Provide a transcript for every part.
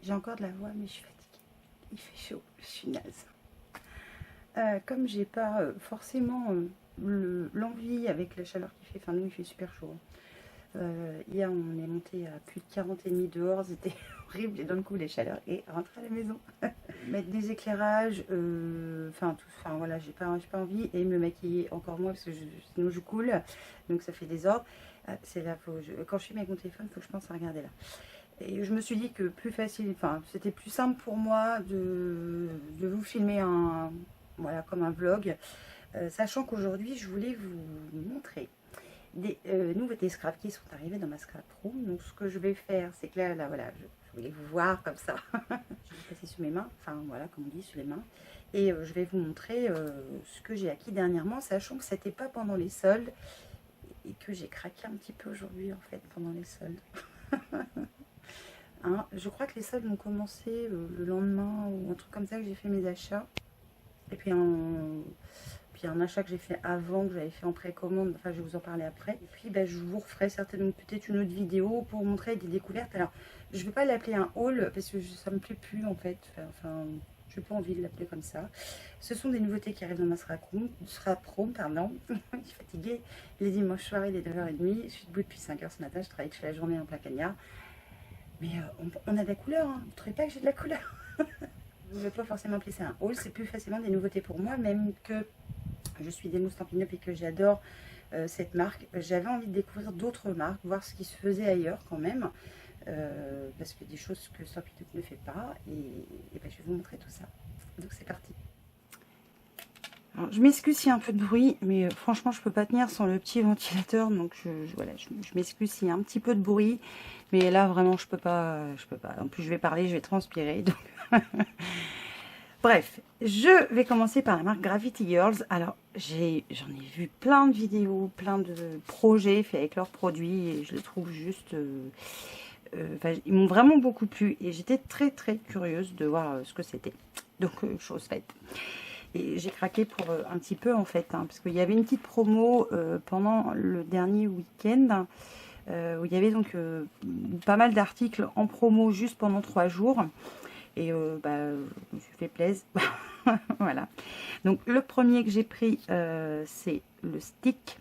J'ai encore de la voix, mais je suis fatiguée. Il fait chaud, je suis naze. Comme j'ai pas forcément l'envie avec la chaleur qu'il fait, enfin nous il fait super chaud. Hier on est monté à plus de 40,5 dehors, c'était horrible et d'un coup les chaleurs et rentrer à la maison. Mettre des éclairages, enfin voilà, j'ai pas envie et me maquiller encore moins parce que sinon je coule, donc ça fait des ordres. C'est là, quand je filme avec mon téléphone, il faut que je pense à regarder là. Et je me suis dit que plus facile, enfin c'était plus simple pour moi de vous filmer voilà, comme un vlog, sachant qu'aujourd'hui je voulais vous montrer des nouveautés scrap qui sont arrivées dans ma scrap room. Donc ce que je vais faire, c'est que là voilà, je voulais vous voir comme ça. Je vais passer sur mes mains, enfin voilà, comme on dit, sur les mains. Et je vais vous montrer ce que j'ai acquis dernièrement, sachant que c'était pas pendant les soldes et que j'ai craqué un petit peu aujourd'hui en fait pendant les soldes. Hein, je crois que les soldes ont commencé le lendemain ou un truc comme ça que j'ai fait mes achats. Et puis un achat que j'ai fait avant, que j'avais fait en précommande, enfin je vais vous en parler après. Et puis je vous referai certainement peut-être une autre vidéo pour vous montrer des découvertes. Alors je ne vais pas l'appeler un haul parce que ça me plaît plus en fait. Enfin, je n'ai pas envie de l'appeler comme ça. Ce sont des nouveautés qui arrivent dans ma scrap room, pardon. Je suis fatiguée. Les dimanches soirs, il est 9h30. Je suis debout depuis 5h ce matin. Je travaille toute la journée en plein cagnard. Mais on a de la couleur, hein. Vous ne trouvez pas que j'ai de la couleur? Je ne vais pas forcément appeler ça un haul, c'est plus facilement des nouveautés pour moi, même que je suis des Stampin' Up et que j'adore cette marque. J'avais envie de découvrir d'autres marques, voir ce qui se faisait ailleurs quand même, parce que des choses que Stampin' Up ne fait pas, et je vais vous montrer tout ça. Donc c'est parti. Alors, je m'excuse s'il y a un peu de bruit, mais franchement je peux pas tenir sans le petit ventilateur, donc voilà, je m'excuse s'il y a un petit peu de bruit, mais là vraiment je peux pas. En plus je vais parler, je vais transpirer, donc bref, je vais commencer par la marque Gravity Girls. Alors j'en ai vu plein de vidéos, plein de projets faits avec leurs produits, et je les trouve juste ils m'ont vraiment beaucoup plu, et j'étais très curieuse de voir ce que c'était, donc chose faite. Et j'ai craqué pour un petit peu en fait, hein, parce qu'il y avait une petite promo pendant le dernier week-end où il y avait donc pas mal d'articles en promo juste pendant 3 jours. Et je me suis fait plaisir. Voilà. Donc le premier que j'ai pris, c'est le stick.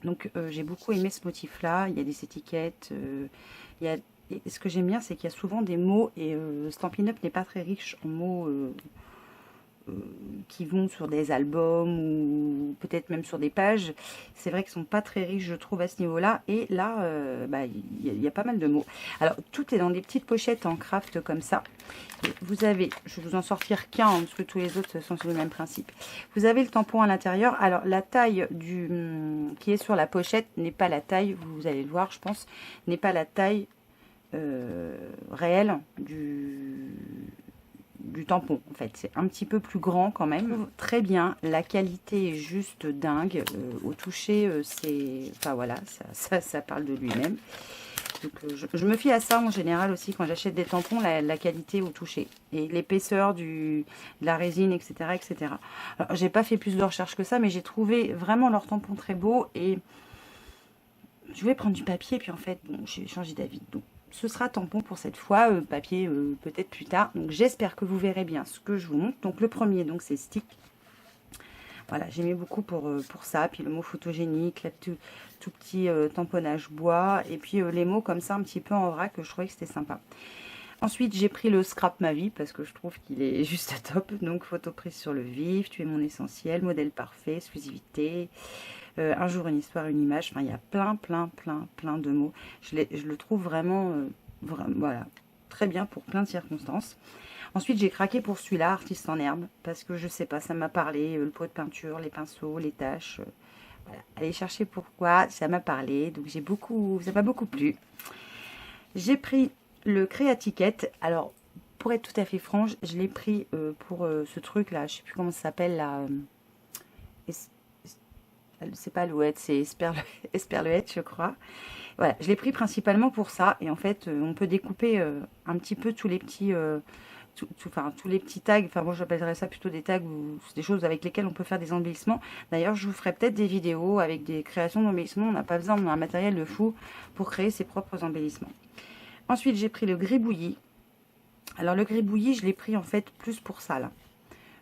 Donc j'ai beaucoup aimé ce motif-là. Il y a des étiquettes. Et ce que j'aime bien, c'est qu'il y a souvent des mots. Et Stampin' Up n'est pas très riche en mots qui vont sur des albums ou peut-être même sur des pages. C'est vrai qu'ils sont pas très riches, je trouve, à ce niveau-là. Et là, il y a pas mal de mots. Alors, tout est dans des petites pochettes en craft comme ça. Et vous avez, je vais vous en sortir qu'un, parce que tous les autres sont sur le même principe. Vous avez le tampon à l'intérieur. Alors, la taille qui est sur la pochette n'est pas la taille, vous allez le voir, je pense, n'est pas la taille réelle du tampon. En fait, c'est un petit peu plus grand quand même. Très bien, la qualité est juste dingue. Au toucher, c'est, enfin voilà, ça parle de lui-même. Donc je me fie à ça en général aussi quand j'achète des tampons, la qualité au toucher et l'épaisseur de la résine, etc., etc. Alors j'ai pas fait plus de recherches que ça, mais j'ai trouvé vraiment leur tampon très beau, et je vais prendre du papier, puis en fait bon, j'ai changé d'avis. Donc ce sera tampon pour cette fois, papier peut-être plus tard. Donc j'espère que vous verrez bien ce que je vous montre. Donc le premier, donc c'est stick. Voilà, j'aimais beaucoup pour ça. Puis le mot photogénique, là, tout petit tamponnage bois. Et puis les mots comme ça un petit peu en vrac, que je trouvais que c'était sympa. Ensuite, j'ai pris le Scrap Ma Vie parce que je trouve qu'il est juste top. Donc photo prise sur le vif, tu es mon essentiel, modèle parfait, exclusivité. Un jour, une histoire, une image. Enfin, il y a plein de mots. Je le trouve vraiment, voilà, très bien pour plein de circonstances. Ensuite, j'ai craqué pour celui-là, Artiste en herbe, parce que je sais pas, ça m'a parlé. Le pot de peinture, les pinceaux, les taches. Voilà. Allez chercher pourquoi, ça m'a parlé. Donc, ça m'a beaucoup plu. J'ai pris le Créatiquette. Alors, pour être tout à fait franche, je l'ai pris pour ce truc-là. Je sais plus comment ça s'appelle, là. C'est pas Alouette, c'est Esperluette, je crois. Voilà, je l'ai pris principalement pour ça. Et en fait, on peut découper un petit peu tous les petits, tous les petits tags. Enfin, moi, j'appellerais ça plutôt des tags, ou des choses avec lesquelles on peut faire des embellissements. D'ailleurs, je vous ferai peut-être des vidéos avec des créations d'embellissements. On n'a pas besoin d'un matériel de fou pour créer ses propres embellissements. Ensuite, j'ai pris le gribouillis. Alors le gribouillis, je l'ai pris en fait plus pour ça là.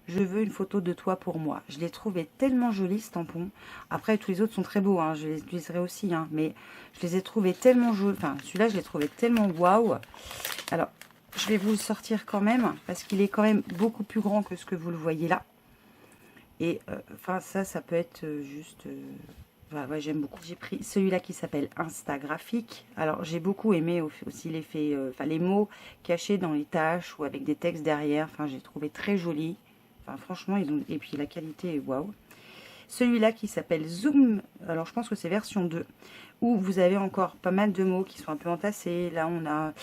Je veux une photo de toi pour moi. Je l'ai trouvé tellement joli ce tampon. Après, tous les autres sont très beaux, hein, je les utiliserai aussi. Hein, mais je les ai trouvés tellement jolis. Enfin, celui-là, je l'ai trouvé tellement waouh. Alors, je vais vous le sortir quand même. Parce qu'il est quand même beaucoup plus grand que ce que vous le voyez là. Et enfin, ça peut être juste... ouais, j'aime beaucoup. J'ai pris celui-là qui s'appelle Instagraphique. Alors, j'ai beaucoup aimé aussi l'effet... enfin, les mots cachés dans les tâches ou avec des textes derrière. Enfin, j'ai trouvé très joli. Enfin, franchement, ils ont... Et puis, la qualité est waouh. Celui-là qui s'appelle Zoom. Alors, je pense que c'est version 2. Où vous avez encore pas mal de mots qui sont un peu entassés. Là, on a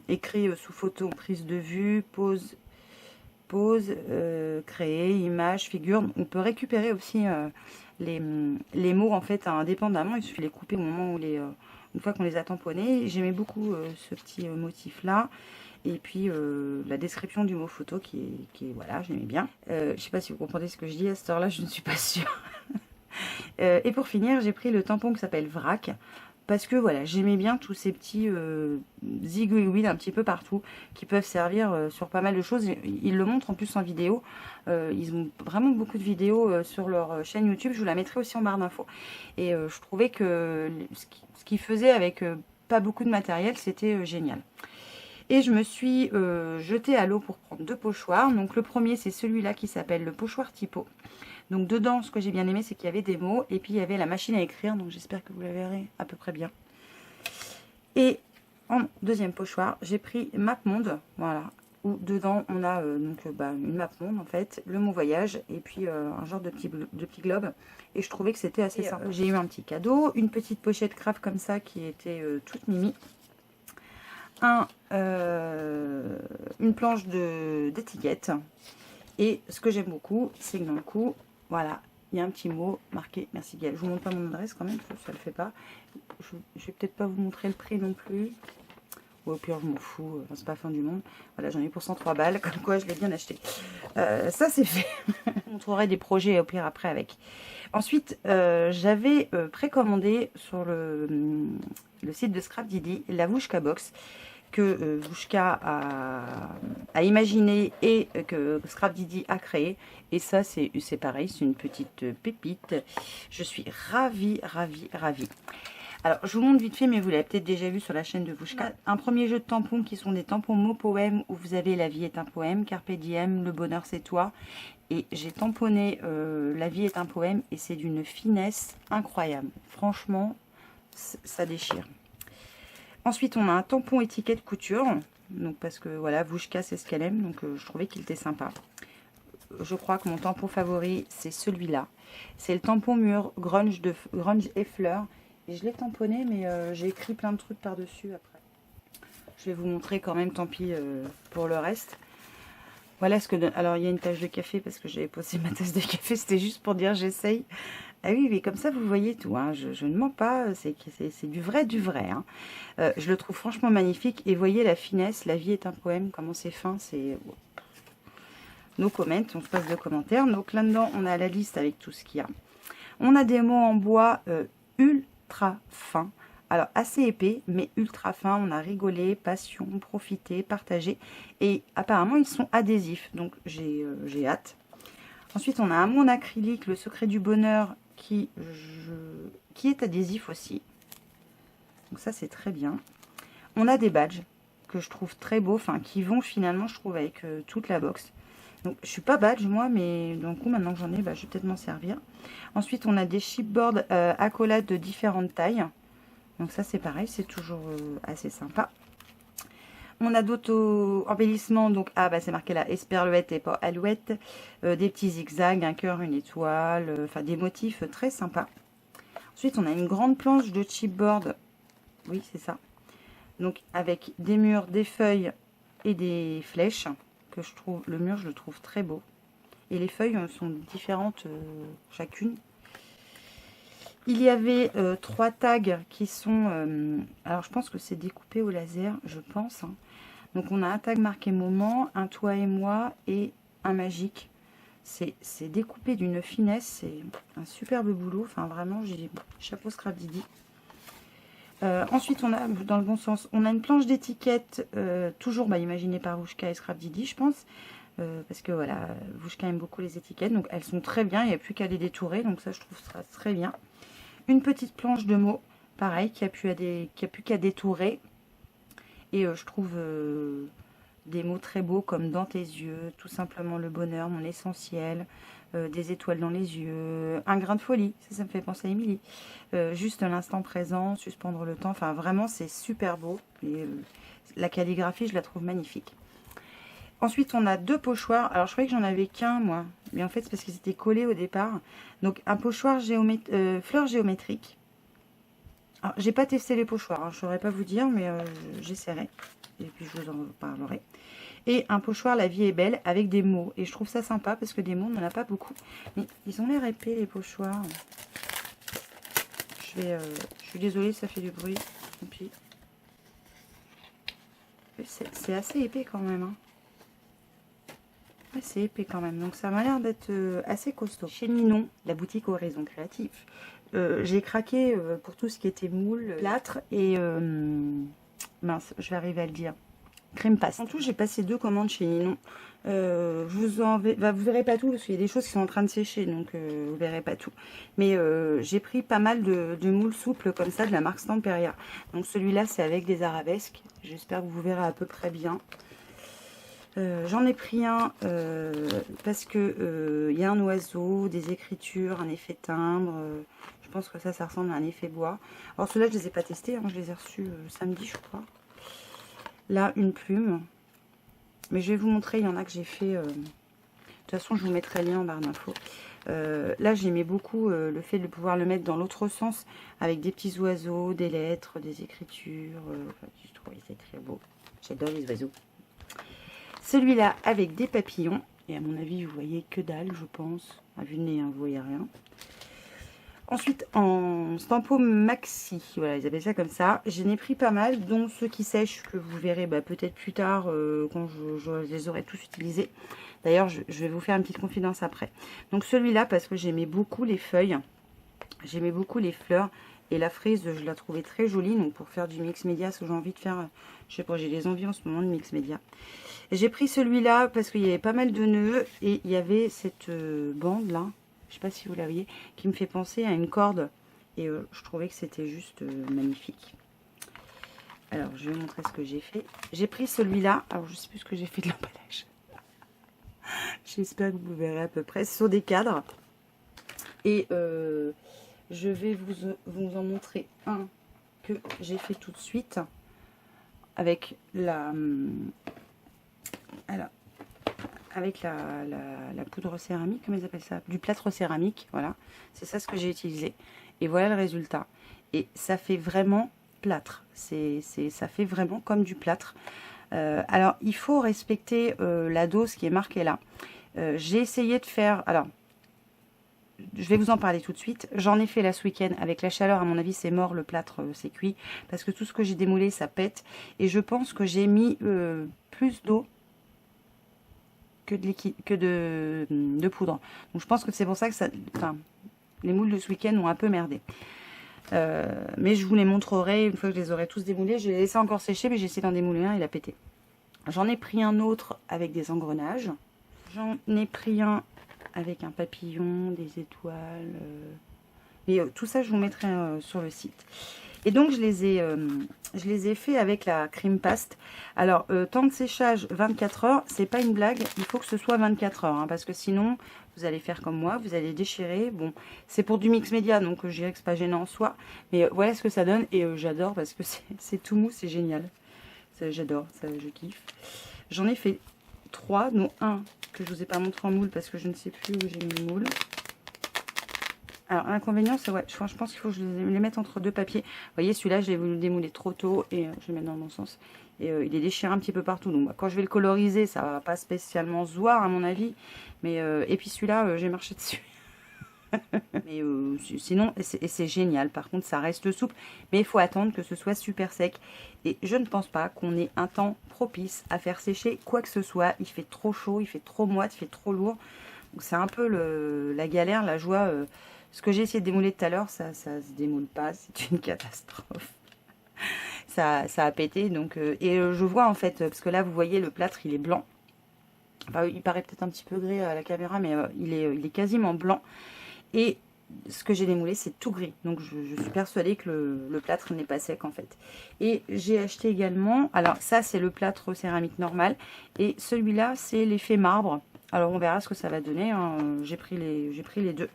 écrit sous photo, prise de vue, pause, créer, image, figure. On peut récupérer aussi les mots, en fait, indépendamment. Il suffit de les couper au moment où une fois qu'on les a tamponnés. J'aimais beaucoup ce petit motif-là. Et puis la description du mot photo qui est voilà, j'aimais bien. Je ne sais pas si vous comprenez ce que je dis à cette heure-là, je ne suis pas sûre. Et pour finir, j'ai pris le tampon qui s'appelle Vrac. Parce que voilà, j'aimais bien tous ces petits zigouilles un petit peu partout qui peuvent servir sur pas mal de choses. Ils le montrent en plus en vidéo. Ils ont vraiment beaucoup de vidéos sur leur chaîne YouTube. Je vous la mettrai aussi en barre d'infos. Et je trouvais que ce qu'ils faisaient avec pas beaucoup de matériel, c'était génial. Et je me suis jetée à l'eau pour prendre 2 pochoirs. Donc le premier, c'est celui-là qui s'appelle le pochoir typo. Donc dedans, ce que j'ai bien aimé, c'est qu'il y avait des mots. Et puis il y avait la machine à écrire. Donc j'espère que vous la verrez à peu près bien. Et en deuxième pochoir, j'ai pris MapMonde. Voilà. Où dedans, on a une MapMonde en fait. Le mot voyage. Et puis un genre de petit globe. Et je trouvais que c'était assez sympa. J'ai eu un petit cadeau. Une petite pochette craft comme ça qui était toute mimi. Une planche d'étiquette. Et ce que j'aime beaucoup, c'est que dans le coup, voilà, il y a un petit mot marqué merci Gaëlle. Je vous montre pas mon adresse quand même, ça le fait pas. Je vais peut-être pas vous montrer le prix non plus. Ou au pire, je m'en fous, c'est pas la fin du monde. Voilà, j'en ai pour 103 balles, comme quoi je l'ai bien acheté. Ça, c'est fait. Je vous montrerai des projets au pire après avec. Ensuite, j'avais précommandé sur le site de Scrap Didi la Wouchka Box que Wouchka a imaginé et que Scrap Didi a créé. Et ça, c'est pareil, c'est une petite pépite. Je suis ravie, ravie, ravie. Alors, je vous montre vite fait, mais vous l'avez peut-être déjà vu sur la chaîne de Wouchka. Un premier jeu de tampons qui sont des tampons mots poèmes où vous avez la vie est un poème, carpe diem, le bonheur c'est toi. Et j'ai tamponné la vie est un poème et c'est d'une finesse incroyable. Franchement, ça déchire. Ensuite, on a un tampon étiquette couture. Donc, parce que voilà, Wouchka, c'est ce qu'elle aime. Donc, je trouvais qu'il était sympa. Je crois que mon tampon favori, c'est celui-là. C'est le tampon mûr grunge et fleurs. Et je l'ai tamponné, mais j'ai écrit plein de trucs par-dessus après. Je vais vous montrer quand même, tant pis pour le reste. Voilà ce que... Alors, il y a une tache de café parce que j'avais posé ma tasse de café. C'était juste pour dire j'essaye. Ah oui, mais comme ça, vous voyez tout. Hein. Je ne mens pas. C'est du vrai, du vrai. Hein. Je le trouve franchement magnifique. Et voyez la finesse. La vie est un poème. Comment c'est fin. C'est... Nos comments. On se passe de commentaires. Donc là-dedans, on a la liste avec tout ce qu'il y a. On a des mots en bois ultra fins. Alors, assez épais, mais ultra fins. On a rigolé, passion, profité, partagé. Et apparemment, ils sont adhésifs. Donc, j'ai hâte. Ensuite, on a un mot en acrylique, le secret du bonheur, qui est adhésif aussi. Donc ça, c'est très bien. On a des badges que je trouve très beaux, enfin, qui vont finalement, je trouve, avec toute la box. Donc, je suis pas badge, moi, mais d'un coup, maintenant que j'en ai, je vais peut-être m'en servir. Ensuite, on a des chipboards accolades de différentes tailles. Donc ça, c'est pareil, c'est toujours assez sympa. On a d'autres embellissements, donc c'est marqué là, esperluette et pas alouette, des petits zigzags, un cœur, une étoile, enfin des motifs très sympas. Ensuite, on a une grande planche de chipboard, oui c'est ça, donc avec des murs, des feuilles et des flèches, que je trouve, le mur je le trouve très beau. Et les feuilles sont différentes chacune. Il y avait 3 tags qui sont, alors je pense que c'est découpé au laser, je pense. Hein. Donc on a un tag marqué moment, un toi et moi et un magique. C'est découpé d'une finesse, c'est un superbe boulot. Enfin vraiment, j'ai chapeau Scrap Didi. Ensuite, on a, dans le bon sens, on a une planche d'étiquette, toujours imaginée par Wouchka et Scrap Didi, je pense. Parce que voilà, Wouchka aime beaucoup les étiquettes, donc elles sont très bien, il n'y a plus qu'à les détourer, donc ça je trouve ça très bien. Une petite planche de mots, pareil, qui a plus qu'à détourer. Et je trouve des mots très beaux comme dans tes yeux, tout simplement le bonheur, mon essentiel, des étoiles dans les yeux, un grain de folie, ça me fait penser à Émilie. Juste l'instant présent, suspendre le temps, enfin vraiment c'est super beau. Et, la calligraphie, je la trouve magnifique. Ensuite, on a 2 pochoirs. Alors, je croyais que j'en avais qu'un, moi. Mais en fait, c'est parce qu'ils étaient collés au départ. Donc, un pochoir fleurs géométriques. Alors, j'ai pas testé les pochoirs. Hein. Je ne saurais pas vous dire, mais j'essaierai. Et puis, je vous en parlerai. Et un pochoir La vie est belle avec des mots. Et je trouve ça sympa parce que des mots, on n'en a pas beaucoup. Mais ils ont l'air épais, les pochoirs. Je suis désolée, ça fait du bruit. Et puis, c'est assez épais quand même, hein. Ouais, c'est épais quand même, donc ça m'a l'air d'être assez costaud. Chez Ninon, la boutique Horizon Créatif, j'ai craqué pour tout ce qui était moule, plâtre et mince, je vais arriver à le dire, crème paste. En tout, j'ai passé 2 commandes chez Ninon. Vous verrez pas tout parce qu'il y a des choses qui sont en train de sécher, donc vous verrez pas tout. Mais j'ai pris pas mal de moules souples comme ça de la marque Stamperia. Donc celui-là, c'est avec des arabesques. J'espère que vous verrez à peu près bien. J'en ai pris un parce que y a un oiseau, des écritures, un effet timbre. Je pense que ça ressemble à un effet bois. Alors ceux-là, je les ai pas testés, hein, je les ai reçus samedi, je crois. Là, une plume. Mais je vais vous montrer, il y en a que j'ai fait. De toute façon, je vous mettrai le lien en barre d'infos. Là, j'aimais beaucoup le fait de pouvoir le mettre dans l'autre sens avec des petits oiseaux, des lettres, des écritures. Je trouvais ça très beau. J'adore les oiseaux. Celui-là avec des papillons. Et à mon avis, vous voyez que dalle, je pense. À vue de nez, hein, vous voyez rien. Ensuite, en Stampo Maxi. Voilà, ils appellent ça comme ça. J'en ai pris pas mal, dont ceux qui sèchent, que vous verrez peut-être plus tard, quand je les aurai tous utilisés. D'ailleurs, je vais vous faire une petite confidence après. Donc celui-là, parce que j'aimais beaucoup les feuilles. J'aimais beaucoup les fleurs. Et la frise, je la trouvais très jolie. Donc pour faire du mix média, ce que j'ai envie de faire, je sais pas, j'ai des envies en ce moment de mix média. J'ai pris celui-là parce qu'il y avait pas mal de nœuds et il y avait cette bande là, je sais pas si vous la voyez, qui me fait penser à une corde. Et je trouvais que c'était juste magnifique. Alors je vais vous montrer ce que j'ai fait. J'ai pris celui-là, alors je sais plus ce que j'ai fait de l'emballage. J'espère que vous verrez à peu près. Ce sont des cadres. Et je vais vous en montrer un que j'ai fait tout de suite avec la poudre céramique, comment ils appellent ça, du plâtre céramique, voilà, c'est ça ce que j'ai utilisé. Et voilà le résultat. Et ça fait vraiment plâtre, ça fait vraiment comme du plâtre. Alors il faut respecter la dose qui est marquée là. J'ai essayé de faire, alors je vais vous en parler tout de suite. J'en ai fait là ce week-end avec la chaleur, à mon avis c'est mort, le plâtre c'est cuit, parce que tout ce que j'ai démoulé ça pète. Et je pense que j'ai mis plus d'eau que de poudre. Donc je pense que c'est pour ça que les moules de ce week-end ont un peu merdé. Mais je vous les montrerai une fois que je les aurai tous démoulés. Je les ai laissés encore sécher, mais j'ai essayé d'en démouler un, il a pété. J'en ai pris un autre avec des engrenages. J'en ai pris un avec un papillon, des étoiles. Mais tout ça, je vous mettrai sur le site. Et donc, je les ai fait avec la cream paste. Alors, temps de séchage, 24 heures. C'est pas une blague. Il faut que ce soit 24 heures. Hein, parce que sinon, vous allez faire comme moi. Vous allez déchirer. Bon, c'est pour du mix média. Donc, je dirais que c'est pas gênant en soi. Mais voilà ce que ça donne. Et j'adore parce que c'est tout mou. C'est génial. J'adore. Je kiffe. J'en ai fait 3. Dont un que je vous ai pas montré en moule. Parce que je ne sais plus où j'ai mis le moule. Alors, l'inconvénient, c'est ouais, je pense qu'il faut que je les mette entre 2 papiers. Vous voyez, celui-là, je l'ai voulu démouler trop tôt et je vais mettre dans le bon sens. Et il est déchiré un petit peu partout. Donc, quand je vais le coloriser, ça va pas spécialement se voir, à mon avis. Mais, et puis celui-là, j'ai marché dessus. Mais sinon, c'est génial. Par contre, ça reste souple. Mais il faut attendre que ce soit super sec. Et je ne pense pas qu'on ait un temps propice à faire sécher quoi que ce soit. Il fait trop chaud, il fait trop moite, il fait trop lourd. Donc, c'est un peu la galère, la joie. Ce que j'ai essayé de démouler tout à l'heure, ça se démoule pas. C'est une catastrophe. ça a pété. Donc, je vois en fait, parce que là, vous voyez, le plâtre, il est blanc. Enfin, il paraît peut-être un petit peu gris à la caméra, mais il est quasiment blanc. Et ce que j'ai démoulé, c'est tout gris. Donc, je suis persuadée que le plâtre n'est pas sec, en fait. Et j'ai acheté également... Alors, ça, c'est le plâtre céramique normal. Et celui-là, c'est l'effet marbre. Alors, on verra ce que ça va donner. Hein. J'ai pris les deux.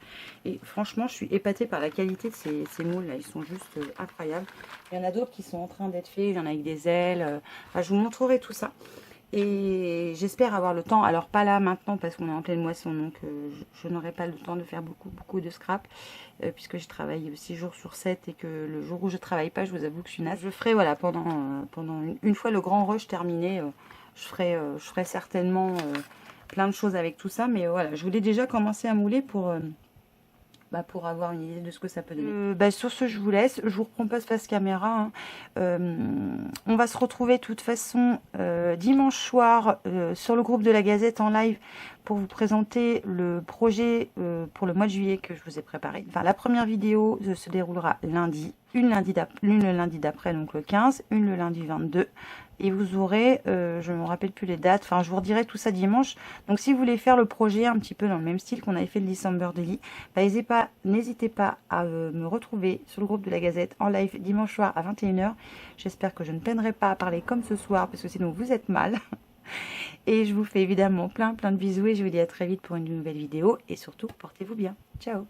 Et franchement, je suis épatée par la qualité de ces moules-là. Ils sont juste incroyables. Il y en a d'autres qui sont en train d'être faits. Il y en a avec des ailes. Enfin, je vous montrerai tout ça. Et j'espère avoir le temps, alors pas là maintenant parce qu'on est en pleine moisson, donc je n'aurai pas le temps de faire beaucoup de scrap, puisque je travaille 6 jours sur 7 et que le jour où je travaille pas, je vous avoue que je suis naze. Je ferai, voilà, pendant une fois le grand rush terminé, je ferai certainement plein de choses avec tout ça, mais voilà, je voulais déjà commencer à mouler pour avoir une idée de ce que ça peut donner. Sur ce, je vous laisse. Je vous reprends pas face caméra. Hein. On va se retrouver de toute façon dimanche soir sur le groupe de la Gazette en live pour vous présenter le projet pour le mois de juillet que je vous ai préparé. Enfin, la première vidéo se déroulera lundi. Une le lundi d'après, donc le 15. Une le lundi 22. Et vous aurez, je ne me rappelle plus les dates, enfin je vous redirai tout ça dimanche. Donc si vous voulez faire le projet un petit peu dans le même style qu'on avait fait le December Daily, n'hésitez pas à me retrouver sur le groupe de la Gazette en live dimanche soir à 21 h. J'espère que je ne peinerai pas à parler comme ce soir, parce que sinon vous êtes mal. Et je vous fais évidemment plein de bisous et je vous dis à très vite pour une nouvelle vidéo. Et surtout, portez-vous bien. Ciao!